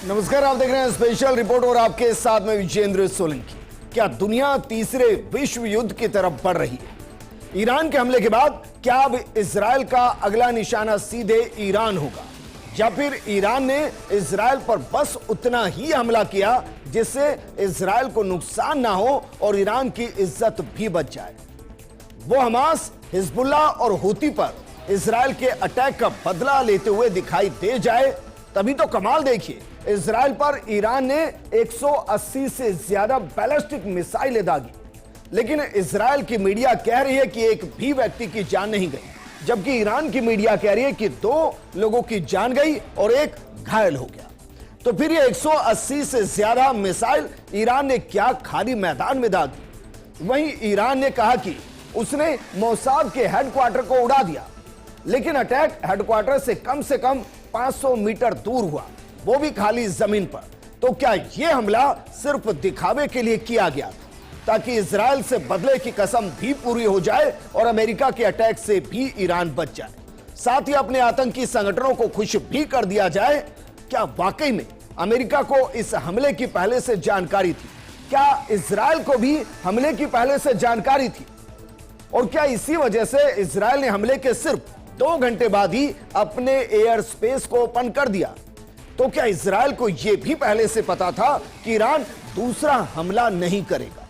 नमस्कार, आप देख रहे हैं स्पेशल रिपोर्ट और आपके साथ में विजेंद्र सोलंकी। क्या दुनिया तीसरे विश्व युद्ध की तरफ बढ़ रही है? ईरान के हमले के बाद क्या अब इजरायल का अगला निशाना सीधे ईरान होगा, या फिर ईरान ने इजरायल पर बस उतना ही हमला किया जिससे इजरायल को नुकसान ना हो और ईरान की इज्जत भी बच जाए? वो हमास, हिजबुल्लाह और हूती पर इजरायल के अटैक का बदला लेते हुए दिखाई दे जाए, तभी तो कमाल देखिए। इजरायल पर ईरान ने 180 से ज्यादा बैलिस्टिक मिसाइलें दागी, लेकिन इजरायल की मीडिया कह रही है कि एक भी व्यक्ति की जान नहीं गई, जबकि ईरान की मीडिया कह रही है कि 2 लोगों की जान गई और 1 घायल हो गया। तो फिर ये 180 से ज्यादा मिसाइल ईरान ने क्या खाली मैदान में दागी? वहीं ईरान ने कहा कि उसने मोसाद के हेडक्वार्टर को उड़ा दिया, लेकिन अटैक हेडक्वार्टर से कम 500 मीटर दूर हुआ, वो भी खाली जमीन पर। तो क्या यह हमला सिर्फ दिखावे के लिए किया गया था, ताकि इजरायल से बदले की कसम भी पूरी हो जाए और अमेरिका के अटैक से भी ईरान बच जाए, साथ ही अपने आतंकी संगठनों को खुश भी कर दिया जाए? क्या वाकई में अमेरिका को इस हमले की पहले से जानकारी थी? क्या इजरायल को भी हमले की पहले से जानकारी थी? और क्या इसी वजह से इजरायल ने हमले के सिर्फ 2 घंटे बाद ही अपने एयर स्पेस को ओपन कर दिया? तो क्या इजरायल को यह भी पहले से पता था कि ईरान दूसरा हमला नहीं करेगा?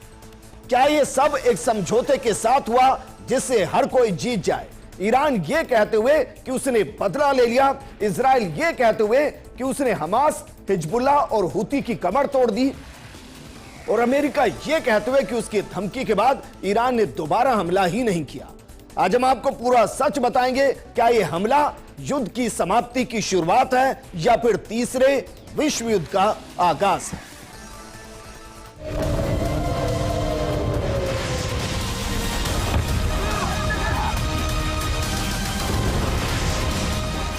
क्या यह सब एक समझौते के साथ हुआ जिससे हर कोई जीत जाए? ईरान यह कहते हुए कि उसने बदला ले लिया, इजरायल यह कहते हुए कि उसने हमास, हिजबुल्लाह और हूती की कमर तोड़ दी, और अमेरिका यह कहते हुए कि उसकी धमकी के बाद ईरान ने दोबारा हमला ही नहीं किया। आज हम आपको पूरा सच बताएंगे। क्या यह हमला युद्ध की समाप्ति की शुरुआत है या फिर तीसरे विश्व युद्ध का आगाज है?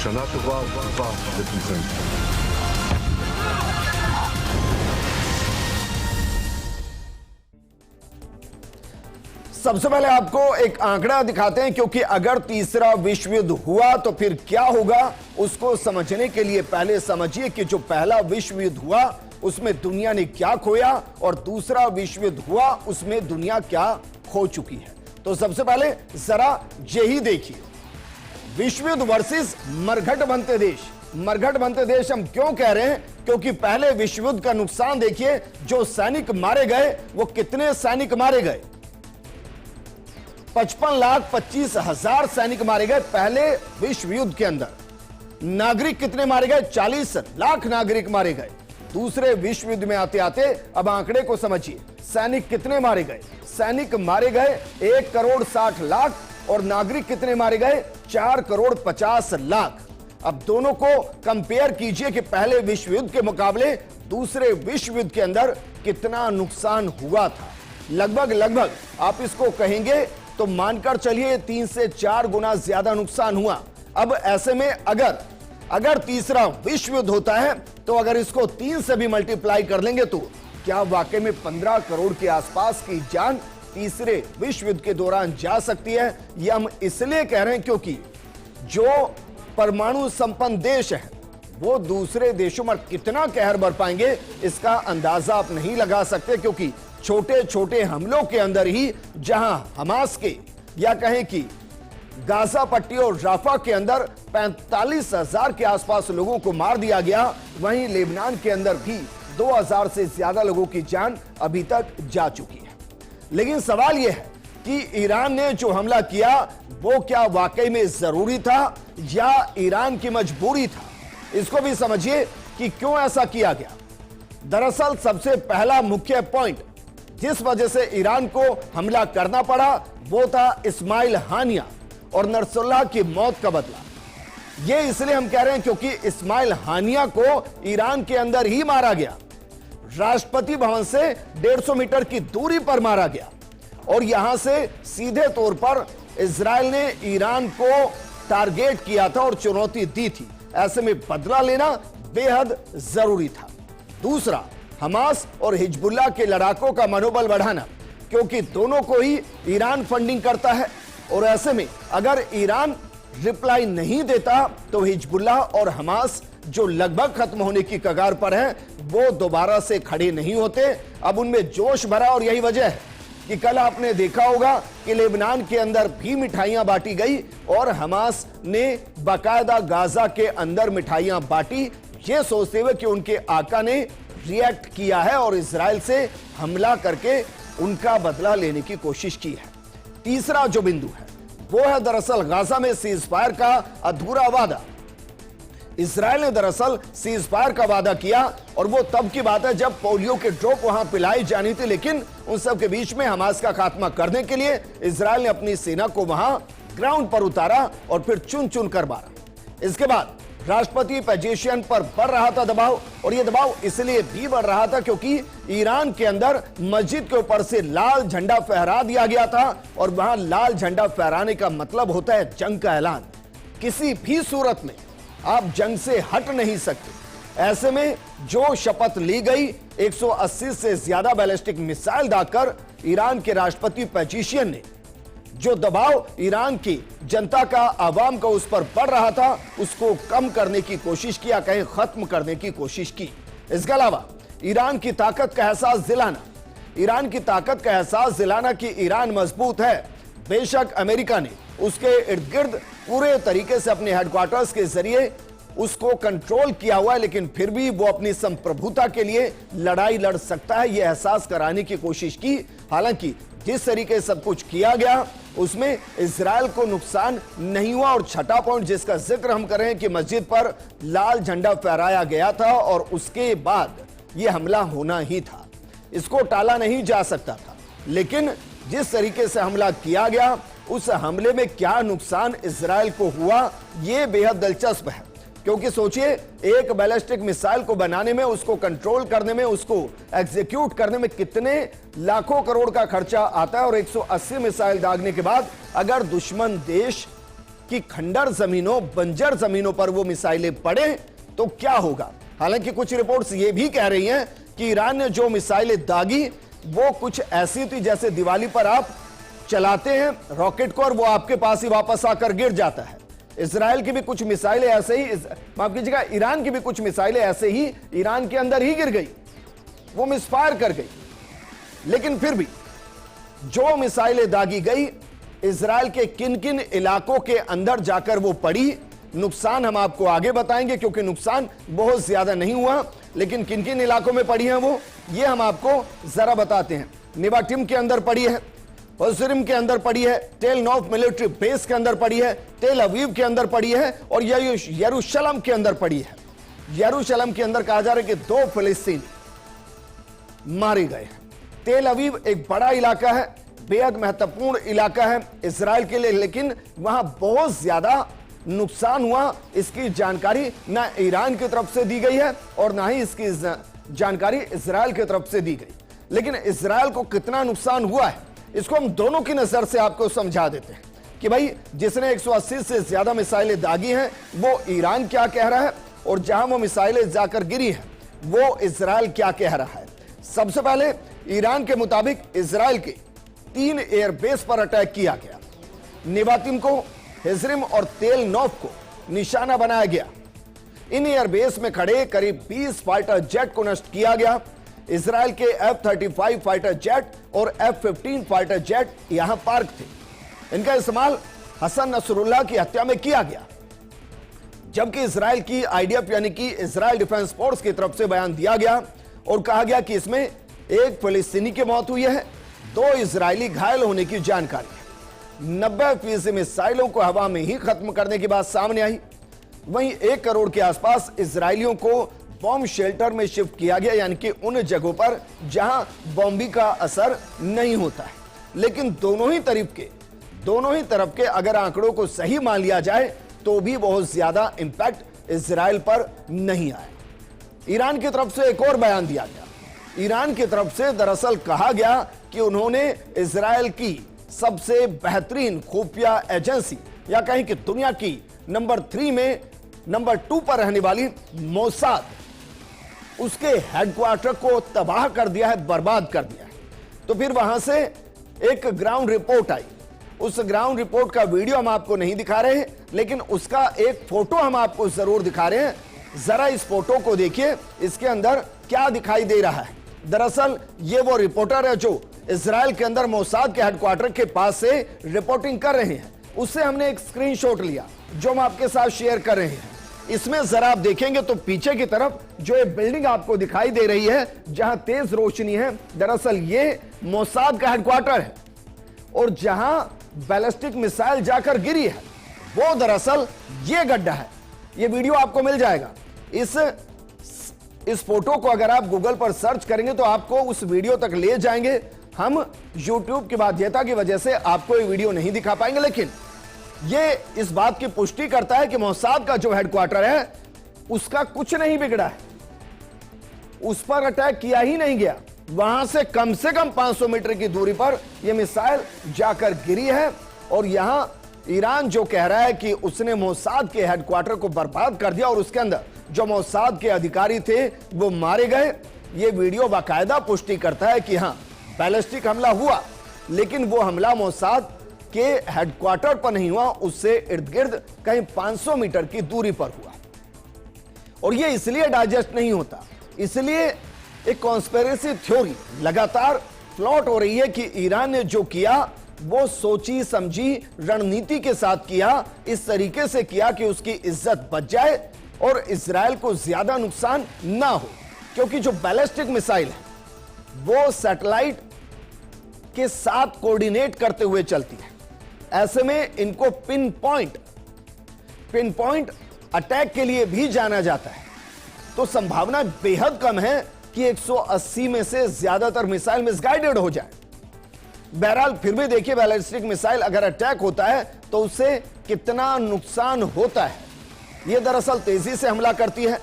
शना टोवा वा सबसे पहले आपको एक आंकड़ा दिखाते हैं, क्योंकि अगर तीसरा विश्व युद्ध हुआ तो फिर क्या होगा, उसको समझने के लिए पहले समझिए कि जो पहला विश्व युद्ध हुआ उसमें दुनिया ने क्या खोया और दूसरा विश्व युद्ध हुआ उसमें दुनिया क्या खो चुकी है। तो सबसे पहले जरा यही देखिए, विश्व युद्ध वर्सेस मरघट बनते देश। मरघट बनते देश हम क्यों कह रहे हैं? क्योंकि पहले विश्व युद्ध का नुकसान देखिए, जो सैनिक मारे गए वो कितने सैनिक मारे गए? 55,25,000 सैनिक मारे गए पहले विश्व युद्ध के अंदर। नागरिक कितने मारे गए? 40 लाख नागरिक मारे गए। दूसरे विश्व युद्ध में आते आते अब आंकड़े को समझिए, सैनिक कितने मारे गए? सैनिक मारे गए 1 करोड़ 60 लाख और नागरिक कितने मारे गए? 4 करोड़ 50 लाख। अब दोनों को कंपेयर कीजिए कि पहले विश्व युद्ध के मुकाबले दूसरे विश्व युद्ध के अंदर कितना नुकसान हुआ था। लगभग आप इसको कहेंगे तो मानकर चलिए 3 से 4 गुना ज्यादा नुकसान हुआ। अब ऐसे में अगर तीसरा विश्व युद्ध होता है तो अगर इसको 3 से भी मल्टीप्लाई कर लेंगे तो क्या वाकई में 15 करोड़ के आसपास की जान तीसरे विश्व युद्ध के दौरान जा सकती है? यह हम इसलिए कह रहे हैं क्योंकि जो परमाणु संपन्न देश है वो दूसरे देशों पर कितना कहर बर पाएंगे इसका अंदाजा आप नहीं लगा सकते, क्योंकि छोटे छोटे हमलों के अंदर ही जहां हमास के या कहें कि गाजा पट्टी और राफा के अंदर 45,000 के आसपास लोगों को मार दिया गया, वहीं लेबनान के अंदर भी 2,000 से ज्यादा लोगों की जान अभी तक जा चुकी है। लेकिन सवाल यह है कि ईरान ने जो हमला किया वो क्या वाकई में जरूरी था या ईरान की मजबूरी था? इसको भी समझिए कि क्यों ऐसा किया गया। दरअसल सबसे पहला मुख्य पॉइंट जिस वजह से ईरान को हमला करना पड़ा वो था इस्माइल हानिया और नसरुल्लाह की मौत का बदला। यह इसलिए हम कह रहे हैं क्योंकि इस्माइल हानिया को ईरान के अंदर ही मारा गया, राष्ट्रपति भवन से 150 मीटर की दूरी पर मारा गया, और यहां से सीधे तौर पर इजरायल ने ईरान को टारगेट किया था और चुनौती दी थी। ऐसे में बदला लेना बेहद जरूरी था। दूसरा, हमास और हिजबुल्लाह के लड़ाकों का मनोबल बढ़ाना, क्योंकि दोनों को ही ईरान फंडिंग करता है, और ऐसे में अगर ईरान रिप्लाई नहीं देता तो हिजबुल्लाह और हमास जो लगभग खत्म होने की कगार पर हैं, वो दोबारा से खड़े नहीं होते। अब उनमें जोश भरा और यही वजह है कि कल आपने देखा होगा कि लेबनान के अंदर भी मिठाइयां बांटी गई और हमास ने बाकायदा गाजा के अंदर मिठाइयां बांटी, ये सोचते हुए कि उनके आका ने रिएक्ट किया है और इजराइल से हमला करके उनका बदला लेने की कोशिश की है। तीसरा जो बिंदु है वो है दरअसल गाजा में सीज फायर का अधूरा वादा। इजराइल ने दरअसल सीज फायर का वादा किया और वो तब की बात है जब पोलियो के ड्रॉप वहां पिलाई जानी थी, लेकिन उन सब के बीच में हमास का खात्मा करने के लिए इजराइल ने अपनी सेना को वहां ग्राउंड पर उतारा और फिर चुन चुन कर मारा। इसके बाद राष्ट्रपति पेजेशियन पर बढ़ रहा था दबाव, और यह दबाव इसलिए भी बढ़ रहा था क्योंकि ईरान के अंदर मस्जिद के ऊपर से लाल झंडा फहरा दिया गया था और वहां लाल झंडा फहराने का मतलब होता है जंग का ऐलान। किसी भी सूरत में आप जंग से हट नहीं सकते। ऐसे में जो शपथ ली गई 180 से ज्यादा बैलिस्टिक मिसाइल दागकर ईरान के राष्ट्रपति पेजेशियन ने जो दबाव ईरान की जनता का आवाम का उस पर पड़ रहा था उसको कम करने की कोशिश किया, कहीं खत्म करने की कोशिश की। इसके अलावा ईरान की ताकत का एहसास दिलाना, ईरान की ताकत का एहसास दिलाना कि ईरान मजबूत है। बेशक अमेरिका ने उसके इर्द गिर्द पूरे तरीके से अपने हेडक्वार्टर्स के जरिए उसको कंट्रोल किया हुआ है, लेकिन फिर भी वो अपनी संप्रभुता के लिए लड़ाई लड़ सकता है, यह एहसास कराने की कोशिश की। हालांकि जिस तरीके से सब कुछ किया गया उसमें इजराइल को नुकसान नहीं हुआ। और छठा पॉइंट जिसका जिक्र हम कर रहे हैं कि मस्जिद पर लाल झंडा फहराया गया था और उसके बाद यह हमला होना ही था, इसको टाला नहीं जा सकता था। लेकिन जिस तरीके से हमला किया गया उस हमले में क्या नुकसान इजराइल को हुआ यह बेहद दिलचस्प है, क्योंकि सोचिए एक बैलिस्टिक मिसाइल को बनाने में, उसको कंट्रोल करने में, उसको एग्जीक्यूट करने में कितने लाखों करोड़ का खर्चा आता है। और 180 मिसाइल दागने के बाद अगर दुश्मन देश की खंडर जमीनों, बंजर जमीनों पर वो मिसाइलें पड़े तो क्या होगा। हालांकि कुछ रिपोर्ट्स ये भी कह रही हैं कि ईरान ने जो मिसाइलें दागी वो कुछ ऐसी थी जैसे दिवाली पर आप चलाते हैं रॉकेट को और वो आपके पास ही वापस आकर गिर जाता है। इजराइल की भी कुछ मिसाइलें ऐसे ही, माफ कीजिएगा, ईरान की भी कुछ मिसाइलें ऐसे ही ईरान के अंदर ही गिर गई, वो मिसफायर कर गई। लेकिन फिर भी जो मिसाइलें दागी गई इजराइल के किन किन इलाकों के अंदर जाकर वो पड़ी, नुकसान हम आपको आगे बताएंगे क्योंकि नुकसान बहुत ज्यादा नहीं हुआ, लेकिन किन किन इलाकों में पड़ी है वो ये हम आपको जरा बताते हैं। नेवाटिम के अंदर पड़ी है, ओजिरिम के अंदर पड़ी है, टेल नोफ मिलिट्री बेस के अंदर पड़ी है, टेल अवीव के अंदर पड़ी है और यरूशलेम के अंदर पड़ी है। यरूशलेम के अंदर कहा जा रहा है कि 2 फिलिस्तीनी मारे गए हैं। टेल अवीव एक बड़ा इलाका है, बेहद महत्वपूर्ण इलाका है इजराइल के लिए, लेकिन वहां बहुत ज्यादा नुकसान हुआ इसकी जानकारी ना ईरान की तरफ से दी गई है और ना ही इसकी जानकारी इजराइल की तरफ से दी गई। लेकिन इजराइल को कितना नुकसान हुआ है इसको हम दोनों की नजर से आपको समझा देते हैं कि भाई जिसने 180 से ज्यादा मिसाइलें दागी हैं वो ईरान क्या कह रहा है और जहां वो मिसाइलें जाकर गिरी हैं वो इजराइल क्या कह रहा है। सबसे पहले ईरान के मुताबिक इजराइल के 3 एयरबेस पर अटैक किया गया। नेवातिम को, हिजरिम और तेल नोफ को निशाना बनाया गया। इन एयरबेस में खड़े करीब 20 फाइटर जेट को नष्ट किया गया। इजराइल के F-35 फाइटर जेट और F-15 फाइटर जेट यहां पार्क थे। इनका इस्तेमाल हसन नसरुल्लाह की हत्या में किया गया, जबकि इजराइल की IDF यानी कि इजराइल डिफेंस फोर्स की तरफ से बयान दिया गया और कहा गया कि इसमें एक फिलिस्तीनी की मौत हुई है, 2 इजरायली घायल होने की जानकारी है। 90% मिसाइलों को हवा में ही खत्म करने की बात सामने आई। वहीं 1 करोड़ के आसपास इजरायलियों को बॉम्ब शेल्टर में शिफ्ट किया गया, यानी कि उन जगहों पर जहां बॉम्बी का असर नहीं होता है। लेकिन दोनों ही तरफ के अगर आंकड़ों को सही मान लिया जाए तो भी बहुत ज्यादा इंपैक्ट इजराइल पर नहीं आया। ईरान की तरफ से एक और बयान दिया गया। ईरान की तरफ से दरअसल कहा गया कि उन्होंने इजराइल की सबसे बेहतरीन खुफिया एजेंसी या कहें कि दुनिया की नंबर 3 में नंबर 2 पर रहने वाली मोसाद, उसके हेडक्वार्टर को तबाह कर दिया है, बर्बाद कर दिया है। तो फिर वहां से एक ग्राउंड रिपोर्ट आई। उस ग्राउंड रिपोर्ट का वीडियो हम आपको नहीं दिखा रहे हैं, लेकिन उसका एक फोटो हम आपको जरूर दिखा रहे हैं। जरा इस फोटो को देखिए, इसके अंदर क्या दिखाई दे रहा है। दरअसल ये वो रिपोर्टर है जो इजराइल के अंदर मोसाद के हेडक्वार्टर के पास से रिपोर्टिंग कर रहे हैं। उससे हमने एक स्क्रीनशॉट लिया जो हम आपके साथ शेयर कर रहे हैं। इसमें जरा आप देखेंगे तो पीछे की तरफ जो ये बिल्डिंग आपको दिखाई दे रही है जहां तेज रोशनी है, दरअसल ये मोसाद का हेडक्वार्टर है। और जहां बैलिस्टिक मिसाइल जाकर गिरी है वो दरअसल ये गड्ढा है। ये वीडियो आपको मिल जाएगा। इस फोटो को अगर आप गूगल पर सर्च करेंगे तो आपको उस वीडियो तक ले जाएंगे। हम YouTube की बाध्यता की वजह से आपको ये वीडियो नहीं दिखा पाएंगे, लेकिन ये इस बात की पुष्टि करता है कि मोसाद का जो हेडक्वार्टर है उसका कुछ नहीं बिगड़ा है, उस पर अटैक किया ही नहीं गया। वहां से कम 500 मीटर की दूरी पर यह मिसाइल जाकर गिरी है। और यहां ईरान जो कह रहा है कि उसने मोसाद के हेडक्वार्टर को बर्बाद कर दिया और उसके अंदर जो मोसाद के अधिकारी थे वो मारे गए, ये वीडियो बाकायदा पुष्टि करता है कि हां बैलिस्टिक हमला हुआ, लेकिन वो हमला मोसाद के हेडक्वार्टर पर नहीं हुआ, उससे इर्द गिर्द कहीं 500 मीटर की दूरी पर हुआ। और ये इसलिए डाइजेस्ट नहीं होता, इसलिए एक कॉन्स्पिरेसी थ्योरी लगातार प्लॉट हो रही है कि ईरान ने जो किया वो सोची समझी रणनीति के साथ किया, इस तरीके से किया कि उसकी इज्जत बच जाए और इजराइल को ज्यादा नुकसान ना हो। क्योंकि जो बैलिस्टिक मिसाइल है वो सैटेलाइट के साथ कोऑर्डिनेट करते हुए चलती है। ऐसे में इनको पिन पॉइंट अटैक के लिए भी जाना जाता है। तो संभावना बेहद कम है कि 180 में से ज्यादातर मिसाइल मिसगाइडेड हो जाए। बहरहाल फिर भी देखिए, बैलिस्टिक मिसाइल अगर अटैक होता है तो उससे कितना नुकसान होता है। यह दरअसल तेजी से हमला करती है।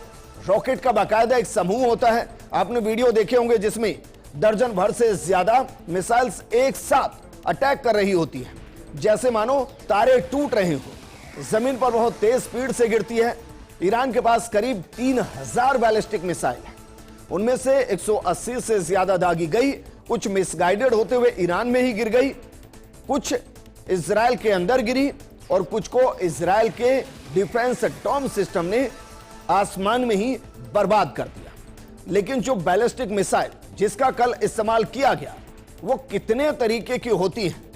रॉकेट का बाकायदा एक समूह होता है। आपने वीडियो देखे होंगे जिसमें दर्जन भर से ज्यादा मिसाइल्स एक साथ अटैक कर रही होती है, जैसे मानो तारे टूट रहे हो। जमीन पर बहुत तेज स्पीड से गिरती है। ईरान के पास करीब 3000 बैलिस्टिक मिसाइल है। उनमें से 180 से ज्यादा दागी गई, कुछ मिसगाइडेड होते हुए ईरान में ही गिर गई, कुछ इजराइल के अंदर गिरी और कुछ को इजराइल के डिफेंस डोम सिस्टम ने आसमान में ही बर्बाद कर दिया। लेकिन जो बैलिस्टिक मिसाइल जिसका कल इस्तेमाल किया गया वो कितने तरीके की होती है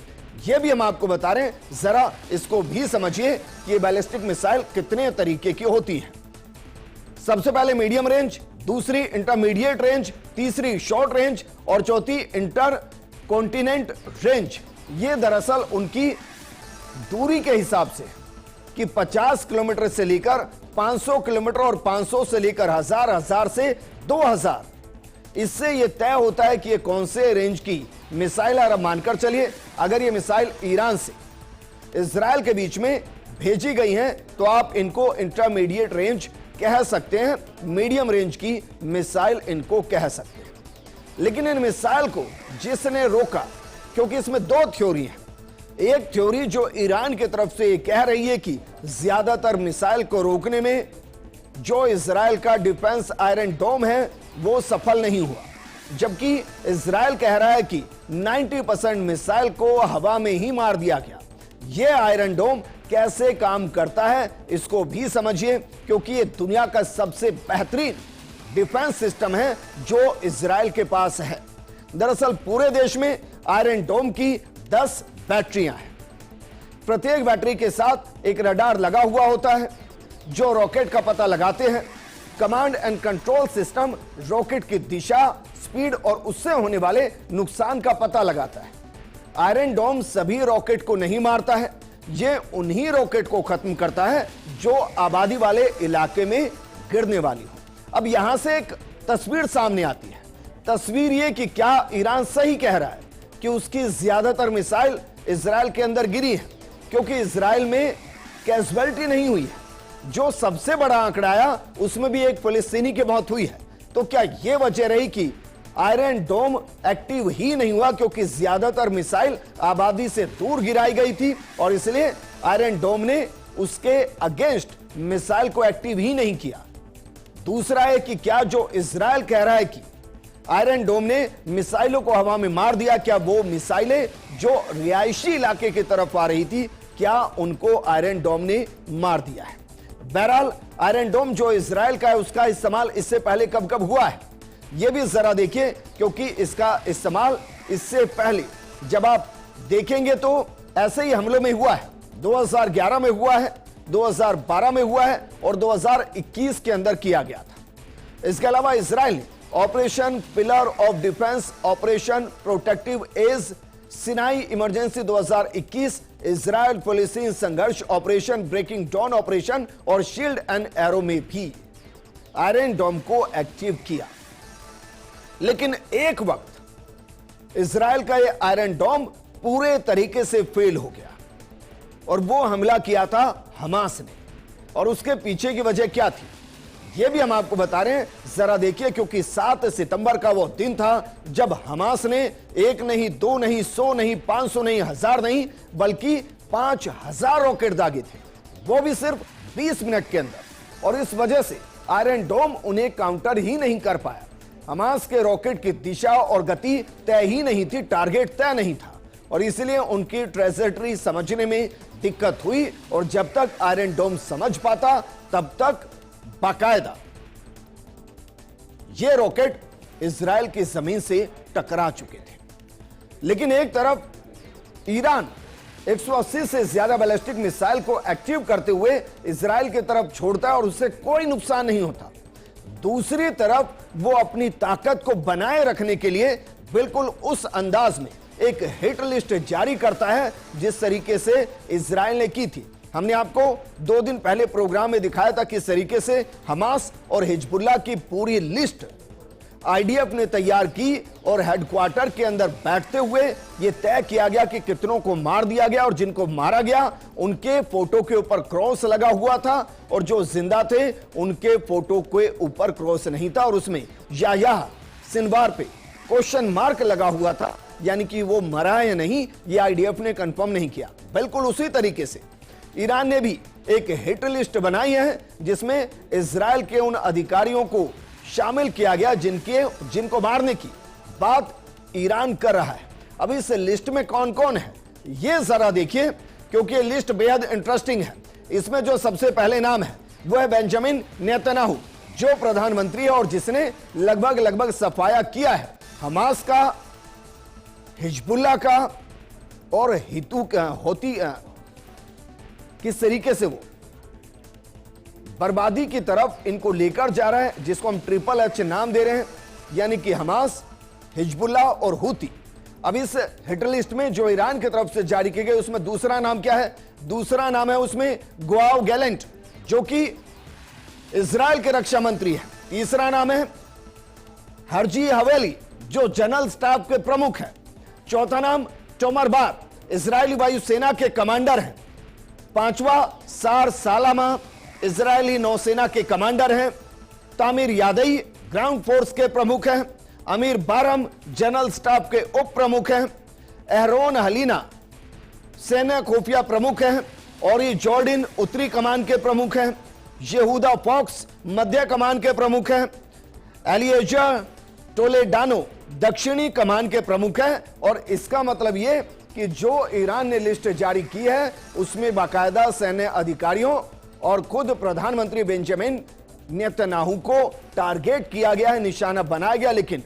ये भी हम आपको बता रहे हैं। जरा इसको भी समझिए कि ये बैलिस्टिक मिसाइल कितने तरीके की होती है। सबसे पहले मीडियम रेंज, दूसरी इंटरमीडिएट रेंज, तीसरी शॉर्ट रेंज और चौथी इंटर कॉन्टिनेंट रेंज। ये दरअसल उनकी दूरी के हिसाब से कि 50 किलोमीटर से लेकर 500 किलोमीटर और 500 से लेकर 1000 से 2000, इससे यह तय होता है कि ये कौन से रेंज की मिसाइल। और अब मानकर चलिए अगर ये मिसाइल ईरान से इजराइल के बीच में भेजी गई हैं तो आप इनको इंटरमीडिएट रेंज कह सकते हैं, मीडियम रेंज की मिसाइल इनको कह सकते हैं। लेकिन इन मिसाइल को जिसने रोका, क्योंकि इसमें दो थ्योरी है। एक थ्योरी जो ईरान की तरफ से कह रही है कि ज्यादातर मिसाइल को रोकने में जो इजराइल का डिफेंस आयरन डोम है वो सफल नहीं हुआ, जबकि इजराइल कह रहा है कि 90% मिसाइल को हवा में ही मार दिया गया। यह आयरन डोम कैसे काम करता है इसको भी समझिए, क्योंकि ये दुनिया का सबसे बेहतरीन डिफेंस सिस्टम है जो इजराइल के पास है। दरअसल पूरे देश में आयरन डोम की 10 बैटरियां हैं। प्रत्येक बैटरी के साथ एक रडार लगा हुआ होता है जो रॉकेट का पता लगाते हैं। Command and control system rocket की दिशा, स्पीड और उससे होने वाले नुकसान का पता लगाता है। आयरन डोम सभी रॉकेट को नहीं मारता है, यह उन्हीं रॉकेट को खत्म करता है जो आबादी वाले इलाके में गिरने वाली हो। अब यहां से एक तस्वीर सामने आती है। तस्वीर यह कि क्या ईरान सही कह रहा है कि उसकी ज्यादातर मिसाइल इजराइल के अंदर गिरी है, क्योंकि इजराइल में कैजुअलिटी नहीं हुई है। जो सबसे बड़ा आंकड़ा आया उसमें भी एक फिलिस्तीनी की मौत हुई है। तो क्या यह वजह रही कि आयरन डोम एक्टिव ही नहीं हुआ क्योंकि ज्यादातर मिसाइल आबादी से दूर गिराई गई थी और इसलिए आयरन डोम ने उसके अगेंस्ट मिसाइल को एक्टिव ही नहीं किया? दूसरा है कि क्या जो इजराइल कह रहा है कि आयरन डोम ने मिसाइलों को हवा में मार दिया, क्या वो मिसाइलें जो रिहायशी इलाके की तरफ आ रही थी क्या उनको आयरन डोम ने मार दिया है? बहरहाल आयरन डोम जो इजराइल का है उसका इस्तेमाल इससे पहले कब कब हुआ है यह भी जरा देखिए, क्योंकि इसका इस्तेमाल इससे पहले जब आप देखेंगे तो ऐसे ही हमलों में हुआ है। 2011 में हुआ है, 2012 में हुआ है और 2021 के अंदर किया गया था। इसके अलावा इजराइल ने operation pillar of defence, operation protective edge, Sinai emergency 2021, Israel फिलिस्तीन संघर्ष ऑपरेशन, ब्रेकिंग डॉन ऑपरेशन और शील्ड एंड एरो में भी आयरन डोम को एक्टिव किया। लेकिन एक वक्त इजराइल का यह आयरन डोम पूरे तरीके से फेल हो गया और वो हमला किया था हमास ने। और उसके पीछे की वजह क्या थी यह भी हम आपको बता रहे हैं, जरा देखिए, क्योंकि 7 सितंबर का वो दिन था जब हमास ने 1 नहीं, 2 नहीं, 100 नहीं, 500 नहीं, 1000 नहीं, बल्कि 5000 रॉकेट दागे थे, वो भी सिर्फ 20 मिनट के अंदर। और इस वजह से आयरन डोम उन्हें काउंटर ही नहीं कर पाया। हमास के रॉकेट की दिशा और गति तय ही नहीं थी, टारगेट तय नहीं था और इसलिए उनकी ट्रेजेक्टरी समझने में दिक्कत हुई। और जब तक आयरन डोम समझ पाता तब तक बाकायदा ये रॉकेट इजराइल की जमीन से टकरा चुके थे। लेकिन एक तरफ ईरान 180 से ज्यादा बैलिस्टिक मिसाइल को एक्टिव करते हुए इजराइल की तरफ छोड़ता है और उससे कोई नुकसान नहीं होता। दूसरी तरफ वो अपनी ताकत को बनाए रखने के लिए बिल्कुल उस अंदाज में एक हिट लिस्ट जारी करता है जिस तरीके से इजराइल ने की थी। हमने आपको 2 दिन पहले प्रोग्राम में दिखाया था किस तरीके से हमास और हिजबुल्लाह की पूरी लिस्ट आईडीएफ ने तैयार की और हेडक्वार्टर के अंदर बैठते हुए यह तय किया गया कि कितनों को मार दिया गया और जिनको मारा गया उनके फोटो के ऊपर क्रॉस लगा हुआ था और जो जिंदा थे उनके फोटो के ऊपर क्रॉस नहीं था और उसमें या सिनवार पे क्वेश्चन मार्क लगा हुआ था, यानी कि वो मरा है या नहीं ये आईडीएफ ने कंफर्म नहीं किया। बिल्कुल उसी तरीके से ईरान ने भी एक हिट लिस्ट बनाई है जिसमें इजराइल के उन अधिकारियों को शामिल किया गया जिनको मारने की बात ईरान कर रहा है। अब इस लिस्ट में कौन कौन है ये जरा देखिए, क्योंकि ये लिस्ट बेहद इंटरेस्टिंग है। इसमें जो सबसे पहले नाम है वो है बेंजामिन नेतन्याहू, जो प्रधानमंत्री है और जिसने लगभग सफाया किया है हमास का, हिजबुल्लाह का और किस तरीके से वो बर्बादी की तरफ इनको लेकर जा रहा है, जिसको हम ट्रिपल एच नाम दे रहे हैं, यानी कि हमास, हिजबुल्लाह और हूती। अब इस हिट लिस्ट में जो ईरान की तरफ से जारी की गई उसमें दूसरा नाम क्या है? दूसरा नाम है उसमें योआव गैलेंट, जो कि इजराइल के रक्षा मंत्री है। तीसरा नाम है हर्जी हवेली, जो जनरल स्टाफ के प्रमुख हैं। चौथा नाम टोमर बार, इजरायली वायुसेना के कमांडर हैं। पांचवा सार सालामा, इजरायली नौसेना के कमांडर हैं। तामिर यादई ग्राउंड फोर्स के प्रमुख हैं। अमीर बारम जनरल स्टाफ के उप प्रमुख हैं। एहरोन हलीना सेना खुफिया प्रमुख हैं। और ये जॉर्डिन उत्तरी कमान के प्रमुख हैं। यहूदा फॉक्स मध्य कमान के प्रमुख हैं। एलिएजर टोलेडानो दक्षिणी कमान के प्रमुख हैं। और इसका मतलब यह कि जो ईरान ने लिस्ट जारी की है उसमें बाकायदा सैन्य अधिकारियों और खुद प्रधानमंत्री बेंजामिन नेतन्याहू को टारगेट किया गया है, निशाना बनाया गया। लेकिन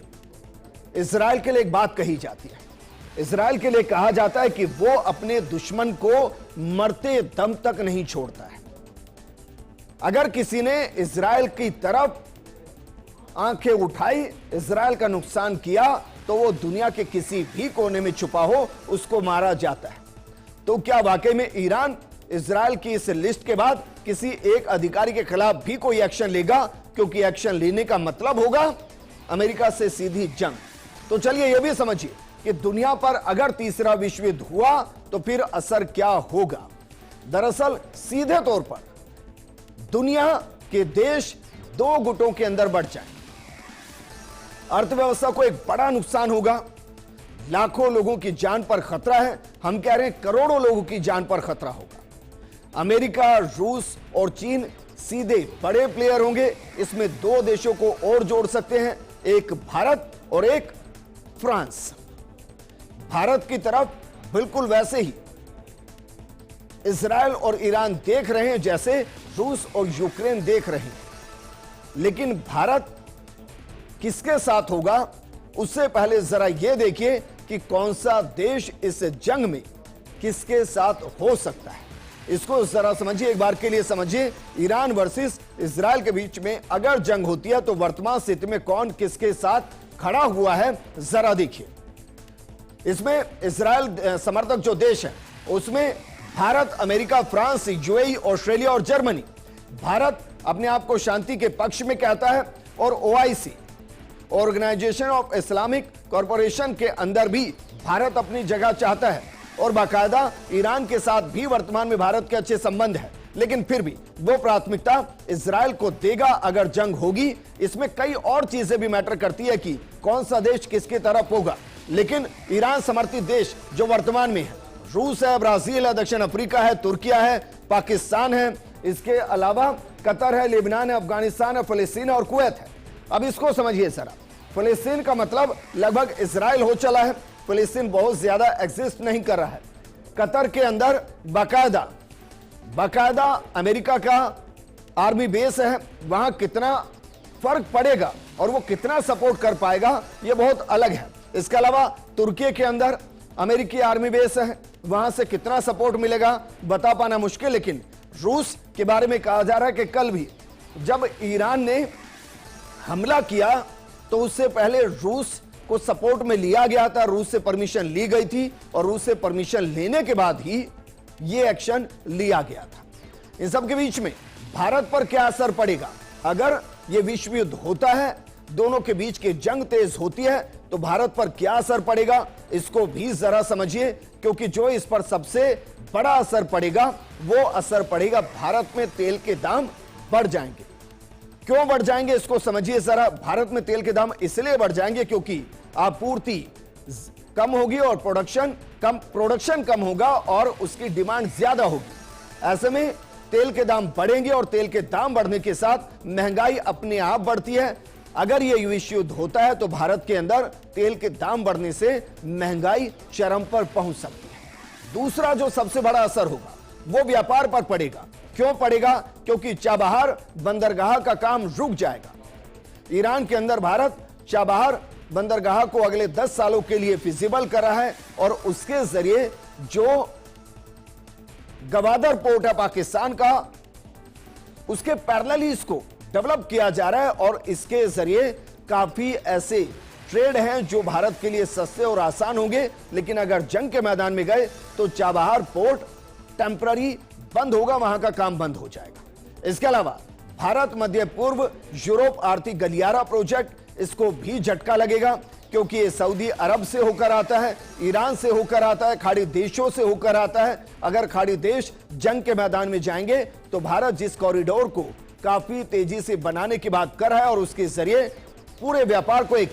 इजराइल के लिए एक बात कही जाती है, इजराइल के लिए कहा जाता है कि वो अपने दुश्मन को मरते दम तक नहीं छोड़ता है। अगर किसी ने इजराइल की तरफ आंखें उठाई, इजराइल का नुकसान किया, तो वो दुनिया के किसी भी कोने में छुपा हो उसको मारा जाता है। तो क्या वाकई में ईरान इजराइल की इस लिस्ट के बाद किसी एक अधिकारी के खिलाफ भी कोई एक्शन लेगा? क्योंकि एक्शन लेने का मतलब होगा अमेरिका से सीधी जंग। तो चलिए यह भी समझिए कि दुनिया पर अगर तीसरा विश्व युद्ध हुआ तो फिर असर क्या होगा। दरअसल सीधे तौर पर दुनिया के देश 2 गुटों के अंदर बढ़ जाएंगे। अर्थव्यवस्था को एक बड़ा नुकसान होगा, लाखों लोगों की जान पर खतरा है, हम कह रहे हैं करोड़ों लोगों की जान पर खतरा होगा। अमेरिका, रूस और चीन सीधे बड़े प्लेयर होंगे। इसमें 2 देशों को और जोड़ सकते हैं, एक भारत और एक फ्रांस। भारत की तरफ बिल्कुल वैसे ही इजराइल और ईरान देख रहे हैं जैसे रूस और यूक्रेन देख रहे हैं, लेकिन भारत किसके साथ होगा उससे पहले जरा यह देखिए कि कौन सा देश इस जंग में किसके साथ हो सकता है। इसको जरा समझिए, एक बार के लिए समझिए। ईरान वर्सेस इजराइल के बीच में अगर जंग होती है तो वर्तमान स्थिति में कौन किसके साथ खड़ा हुआ है जरा देखिए। इसमें इजराइल समर्थक जो देश है उसमें Bharat, America, France, UAE, Australia और जर्मनी। भारत अपने आप को शांति के पक्ष में कहता है और OIC, organisation of Islamic corporation के अंदर भी भारत अपनी जगह चाहता है और बाकायदा ईरान के साथ भी वर्तमान में भारत के अच्छे संबंध है, लेकिन फिर भी वो प्राथमिकता इजराइल को देगा अगर जंग होगी। इसमें कई और चीजें भी मैटर करती है कि कौन सा देश किसकी तरफ होगा, लेकिन ईरान समर्थित देश जो वर्तमान में है, रूस है, ब्राजील है, दक्षिण अफ्रीका है, तुर्किया है, पाकिस्तान है, इसके अलावा कतर है, लेबनान है, अफगानिस्तान है, फिलिस्तीन और कुवैत है। अब इसको समझिए जरा। फिलिस्तीन का मतलब लगभग इजराइल हो चला है, फिलिस्तीन बहुत ज्यादा एग्जिस्ट नहीं कर रहा है। कतर के अंदर बाकायदा अमेरिका का आर्मी बेस है, वहां कितना फर्क पड़ेगा और वो कितना सपोर्ट कर पाएगा ये बहुत अलग है। इसके अलावा तुर्की के अंदर अमेरिकी आर्मी बेस है, वहां से कितना सपोर्ट मिलेगा बता पाना मुश्किल। लेकिन रूस के बारे में कहा जा रहा है कि कल भी जब ईरान ने हमला किया तो उससे पहले रूस को सपोर्ट में लिया गया था, रूस से परमिशन ली गई थी और रूस से परमिशन लेने के बाद ही यह एक्शन लिया गया था। इन सब के बीच में भारत पर क्या असर पड़ेगा अगर यह विश्व युद्ध होता है, दोनों के बीच की जंग तेज होती है तो भारत पर क्या असर पड़ेगा इसको भी जरा समझिए, क्योंकि जो इस पर सबसे बड़ा असर पड़ेगा वो असर पड़ेगा भारत में तेल के दाम बढ़ जाएंगे। क्यों बढ़ जाएंगे इसको समझिए जरा। भारत में तेल के दाम इसलिए बढ़ जाएंगे क्योंकि आपूर्ति कम होगी और प्रोडक्शन कम होगा और उसकी डिमांड ज्यादा होगी। ऐसे में तेल के दाम बढ़ेंगे और तेल के दाम बढ़ने के साथ महंगाई अपने आप बढ़ती है। अगर यह विश्व युद्ध होता है तो भारत के अंदर तेल के दाम बढ़ने से महंगाई चरम पर पहुंच सकती है। दूसरा जो सबसे बड़ा असर होगा वो व्यापार पर पड़ेगा। क्यों पड़ेगा? क्योंकि चाबहार बंदरगाह का काम रुक जाएगा। ईरान के अंदर भारत चाबहार बंदरगाह को अगले 10 सालों के लिए फिजिबल कर रहा है और उसके जरिए जो गवादर पोर्ट है पाकिस्तान का, उसके पैरेलल ही इसको डेवलप किया जा रहा है और इसके जरिए काफी ऐसे ट्रेड हैं जो भारत के लिए सस्ते और आसान होंगे। लेकिन अगर जंग के मैदान में गए तो चाबहार पोर्ट टेम्पररी बंद होगा, वहां का काम बंद हो जाएगा। इसके अलावा भारत मध्य पूर्व यूरोप आर्थिक गलियारा प्रोजेक्ट, इसको भी झटका लगेगा क्योंकि ये सऊदी अरब से होकर आता है, ईरान से होकर आता है, खाड़ी देशों से होकर आता है। अगर खाड़ी देश जंग के मैदान में जाएंगे तो भारत जिस कॉरिडोर को काफी तेजी से बनाने की बात कर रहा है और उसके जरिए पूरे व्यापार को एक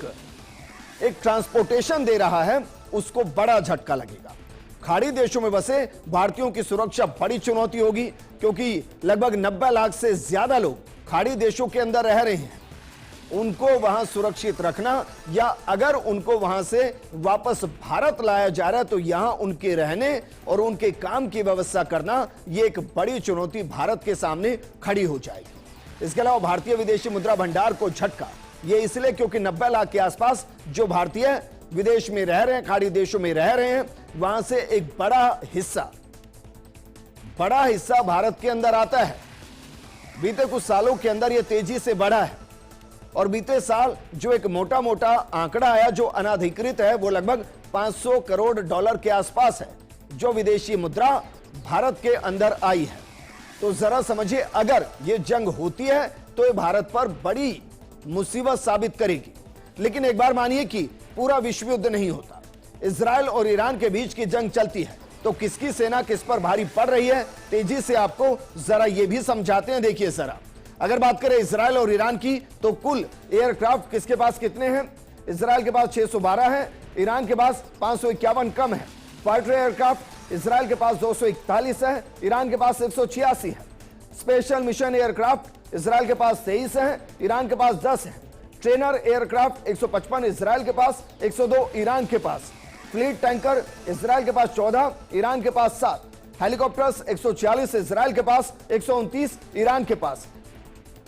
ट्रांसपोर्टेशन दे रहा है, उसको बड़ा झटका लगेगा। खाड़ी देशों में बसे भारतीयों की सुरक्षा बड़ी चुनौती होगी क्योंकि लगभग 90 लाख से ज्यादा लोग खाड़ी देशों के अंदर रह रहे हैं। उनको वहां सुरक्षित रखना या अगर उनको वहां से वापस भारत लाया जा रहा है तो यहां उनके रहने और उनके काम की व्यवस्था करना यह एक बड़ी चुनौती भारत के सामने खड़ी हो जाएगी। इसके अलावा भारतीय विदेशी मुद्रा भंडार को झटका ये इसलिए क्योंकि 90 लाख के आसपास जो भारतीय विदेश में रह रहे हैं, खाड़ी देशों में रह रहे हैं, वहां से एक बड़ा हिस्सा भारत के अंदर आता है। बीते कुछ सालों के अंदर यह तेजी से बढ़ा है और बीते साल जो एक मोटा मोटा आंकड़ा आया जो अनाधिकृत है वो लगभग 500 करोड़ डॉलर के आसपास है जो विदेशी मुद्रा भारत के अंदर आई है। तो जरा समझिए, अगर ये जंग होती है तो ये भारत पर बड़ी मुसीबत साबित करेगी। लेकिन एक बार मानिए कि पूरा विश्व युद्ध नहीं होता, इजराइल और ईरान के बीच की जंग चलती है तो किसकी सेना किस पर भारी पड़ रही है तेजी से आपको जरा ये भी समझाते हैं। देखिए जरा, अगर बात करें इजराइल और ईरान की तो कुल एयरक्राफ्ट किसके पास कितने हैं? इजराइल के पास 612 है, ईरान के पास 551 कम है। फाइटर एयरक्राफ्ट इजराइल के पास 241 है, ईरान के पास 186 है। स्पेशल मिशन एयरक्राफ्ट इजराइल के पास 23 है, ईरान के पास 10 है। ट्रेनर एयरक्राफ्ट 155 इजराइल के पास, 102 ईरान के पास। फ्लीट टैंकर इजराइल के पास 14, ईरान के पास 7। हेलीकॉप्टर्स 146 इजराइल के पास, 129 ईरान के पास।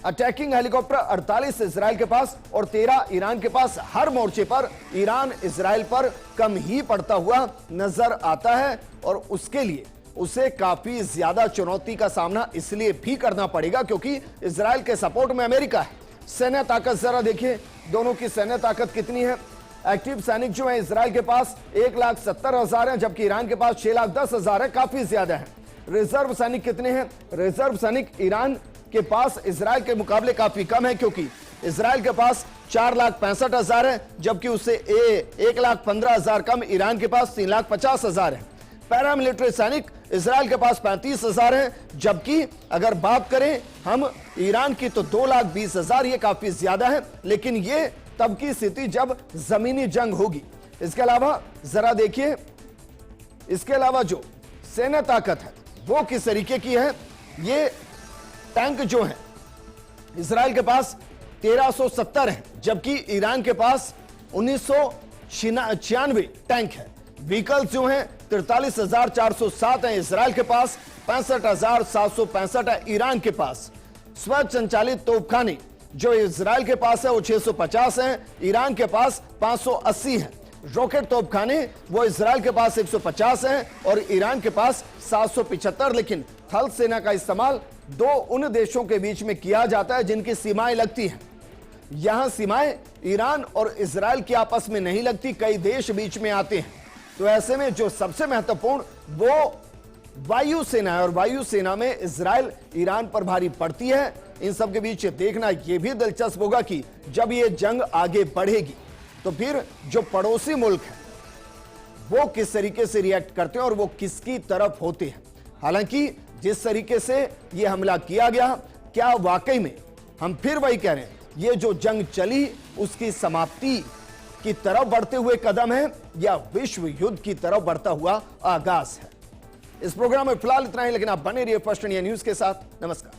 अटैकिंग हेलीकॉप्टर 48 इजराइल के पास और 13 ईरान के पास। हर मोर्चे पर ईरान इजराइल पर कम ही पड़ता हुआ नजर आता है और उसके लिए उसे काफी ज्यादा चुनौती का सामना इसलिए भी करना पड़ेगा क्योंकि इजराइल के सपोर्ट में अमेरिका है। सैन्य ताकत जरा देखिए, दोनों की सैन्य ताकत कितनी है। एक्टिव सैनिक जो है इजराइल के पास 1,70,000 है, जबकि ईरान के पास 6,10,000 है, काफी ज्यादा है। रिजर्व सैनिक कितने हैं? रिजर्व सैनिक ईरान के पास इजराइल के मुकाबले काफी कम है क्योंकि इजराइल के पास 4,65,000 है, जबकि उससे 1,15,000 कम ईरान के पास 3,50,000 है। पैरामिलिट्री सैनिक इजराइल के पास 35,000 है, जबकि अगर बात करें हम ईरान की तो 2,20,000, ये काफी ज्यादा है, लेकिन ये तब की स्थिति जब जमीनी जंग होगी। इसके अलावा जरा देखिए, इसके अलावा जो सैन्य ताकत है वो किस तरीके की है। ये टैंक जो है इजराइल के पास 1,370 है, जबकि ईरान के पास 1,996 टैंक है। व्हीकल्स जो हैं 43,407 है इजराइल के पास, 65,765 है ईरान के पास। स्वचालित तोपखाने जो इजराइल के पास है वो 650 है, ईरान के पास 580 है। रॉकेट तोपखाने वो इजराइल के पास 150 है और ईरान के पास 775। लेकिन थल सेना का इस्तेमाल दो उन देशों के बीच में किया जाता है जिनकी सीमाएं लगती हैं। यहां सीमाएं ईरान और इजराइल की आपस में नहीं लगती, कई देश बीच में आते हैं। तो ऐसे में जो सबसे महत्वपूर्ण वो वायु सेना है और वायु सेना में इजराइल ईरान पर भारी पड़ती है। इन सब के बीच देखना यह भी दिलचस्प होगा कि जब ये जंग आगे बढ़ेगी तो फिर जो पड़ोसी मुल्क है वो किस तरीके से रिएक्ट करते हैं और वो किसकी तरफ होते हैं। हालांकि जिस तरीके से ये हमला किया गया, क्या वाकई में हम फिर वही कह रहे हैं, ये जो जंग चली उसकी समाप्ति की तरफ बढ़ते हुए कदम है या विश्व युद्ध की तरफ बढ़ता हुआ आगाज है। इस प्रोग्राम में फिलहाल इतना ही, लेकिन आप बने रहिए फर्स्ट इंडिया न्यूज के साथ। नमस्कार।